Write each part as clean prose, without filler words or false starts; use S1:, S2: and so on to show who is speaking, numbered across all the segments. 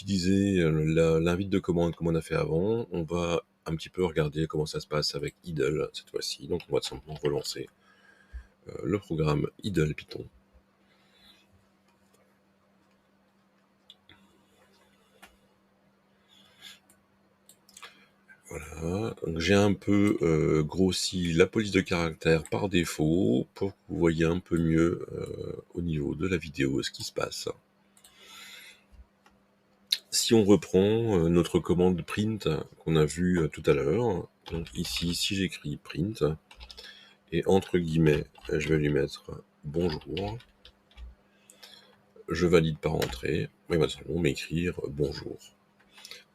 S1: utiliser l'invite de commande comme on a fait avant, on va un petit peu regarder comment ça se passe avec idle cette fois-ci. Donc on va tout simplement relancer le programme idle Python. Voilà, donc j'ai un peu grossi la police de caractère par défaut pour que vous voyez un peu mieux au niveau de la vidéo ce qui se passe. Si on reprend notre commande print qu'on a vu tout à l'heure, donc ici si j'écris print, et entre guillemets je vais lui mettre bonjour, je valide par entrée, il va simplement m'écrire bonjour.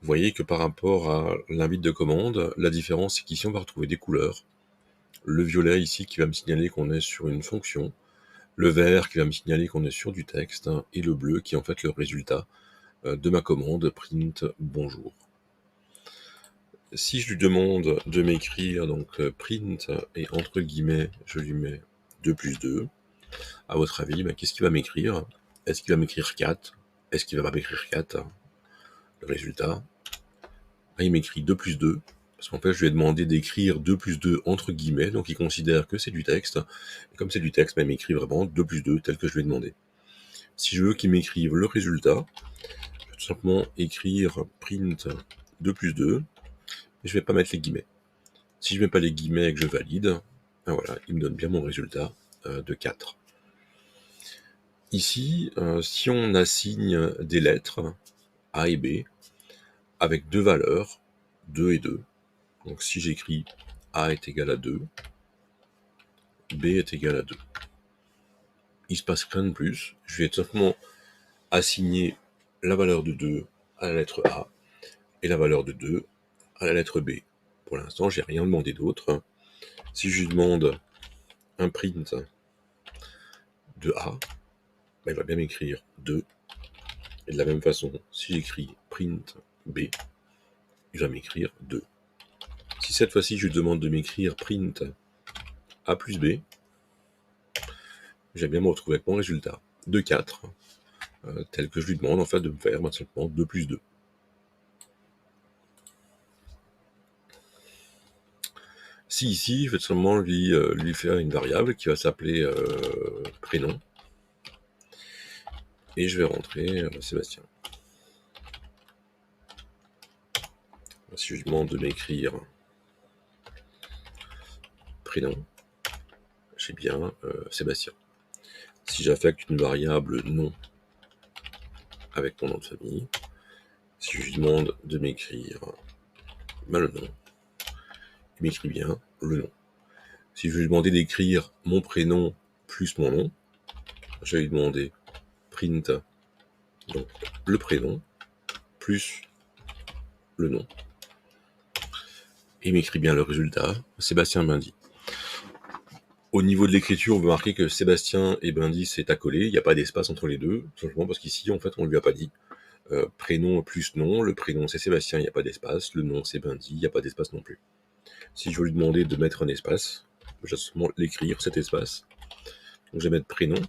S1: Vous voyez que par rapport à l'invite de commande, la différence c'est qu'ici on va retrouver des couleurs. Le violet ici qui va me signaler qu'on est sur une fonction, le vert qui va me signaler qu'on est sur du texte, et le bleu qui est en fait le résultat de ma commande print bonjour. Si je lui demande de m'écrire donc print et entre guillemets je lui mets 2 plus 2, à votre avis, qu'est-ce qu'il va m'écrire? Est-ce qu'il va m'écrire 4? Est-ce qu'il va pas m'écrire 4? Le résultat, là, il m'écrit 2 plus 2, parce qu'en fait je lui ai demandé d'écrire 2 plus 2 entre guillemets, donc il considère que c'est du texte, et comme c'est du texte, il m'écrit vraiment 2 plus 2 tel que je lui ai demandé. Si je veux qu'il m'écrive le résultat, je vais tout simplement écrire print 2 plus 2, et je vais pas mettre les guillemets. Si je mets pas les guillemets et que je valide, voilà, il me donne bien mon résultat de 4. Ici, si on assigne des lettres A et B avec deux valeurs, 2 et 2, donc si j'écris A est égal à 2, B est égal à 2, il se passe rien de plus, je vais tout simplement assigner la valeur de 2 à la lettre A et la valeur de 2 à la lettre B. Pour l'instant, j'ai rien demandé d'autre. Si je lui demande un print de A, il va bien m'écrire 2. Et de la même façon, si j'écris print B, il va m'écrire 2. Si cette fois-ci je lui demande de m'écrire print A plus B, j'aime bien me retrouver avec mon résultat de 4, tel que je lui demande en fait de me faire simplement 2 plus 2. Si ici, je vais tout simplement lui faire une variable qui va s'appeler prénom, et je vais rentrer Sébastien. Si je lui demande de m'écrire prénom, j'ai bien Sébastien. Si j'affecte une variable nom avec mon nom de famille, si je lui demande de m'écrire le nom, il m'écrit bien le nom. Si je vais lui demander d'écrire mon prénom plus mon nom, je vais lui demander print donc le prénom plus le nom. Et il m'écrit bien le résultat, Sébastien Bindy. Au niveau de l'écriture, on veut marquer que Sébastien et Bindy c'est accolé, il n'y a pas d'espace entre les deux, tout simplement parce qu'ici en fait on ne lui a pas dit prénom plus nom, le prénom c'est Sébastien, il n'y a pas d'espace, le nom c'est Bindy, il n'y a pas d'espace non plus. Si je veux lui demander de mettre un espace, je vais seulement l'écrire cet espace. Donc je vais mettre prénom,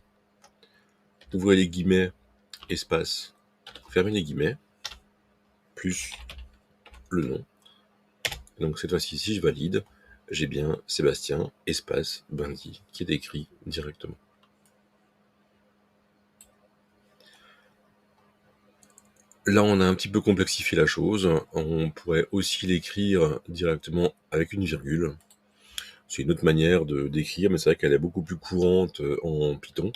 S1: ouvrez les guillemets, espace, fermez les guillemets, plus le nom. Donc cette fois-ci, si je valide, j'ai bien Sébastien, espace, Bindy, qui est écrit directement. Là, on a un petit peu complexifié la chose. On pourrait aussi l'écrire directement avec une virgule. C'est une autre manière d'écrire, mais c'est vrai qu'elle est beaucoup plus courante en Python.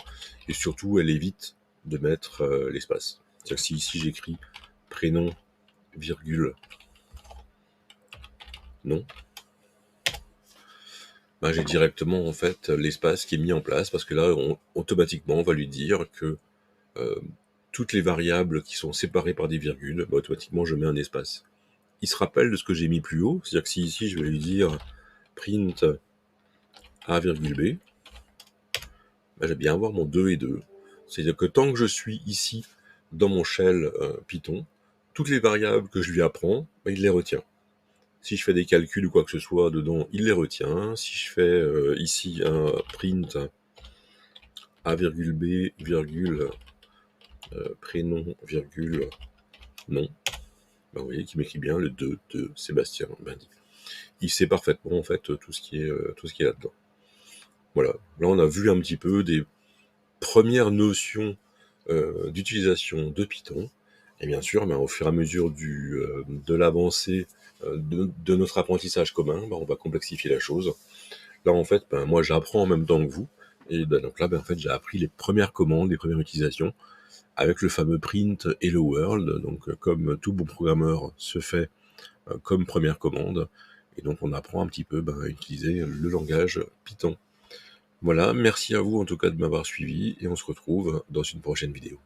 S1: Et surtout, elle évite de mettre l'espace. C'est-à-dire que si ici j'écris prénom, virgule, nom, j'ai directement en fait l'espace qui est mis en place, parce que là, automatiquement, on va lui dire que toutes les variables qui sont séparées par des virgules, automatiquement je mets un espace. Il se rappelle de ce que j'ai mis plus haut, c'est-à-dire que si ici je vais lui dire print A virgule B, je vais bien avoir mon 2 et 2. C'est-à-dire que tant que je suis ici dans mon shell Python, toutes les variables que je lui apprends, il les retient. Si je fais des calculs ou quoi que ce soit dedans, il les retient. Si je fais ici un print A virgule B virgule prénom virgule Non. Ben, vous voyez qu'il m'écrit bien le 2 de Sébastien Bindy. Il sait parfaitement en fait tout ce qui est là-dedans. Voilà. Là, on a vu un petit peu des premières notions d'utilisation de Python. Et bien sûr, ben, au fur et à mesure de l'avancée de notre apprentissage commun, ben, on va complexifier la chose. Là, en fait, ben, moi, j'apprends en même temps que vous. Et ben, donc là, ben, en fait, j'ai appris les premières commandes, les premières utilisations, avec le fameux print Hello World. Donc, comme tout bon programmeur se fait comme première commande. Et donc, on apprend un petit peu ben, à utiliser le langage Python. Voilà, merci à vous en tout cas de m'avoir suivi, et on se retrouve dans une prochaine vidéo.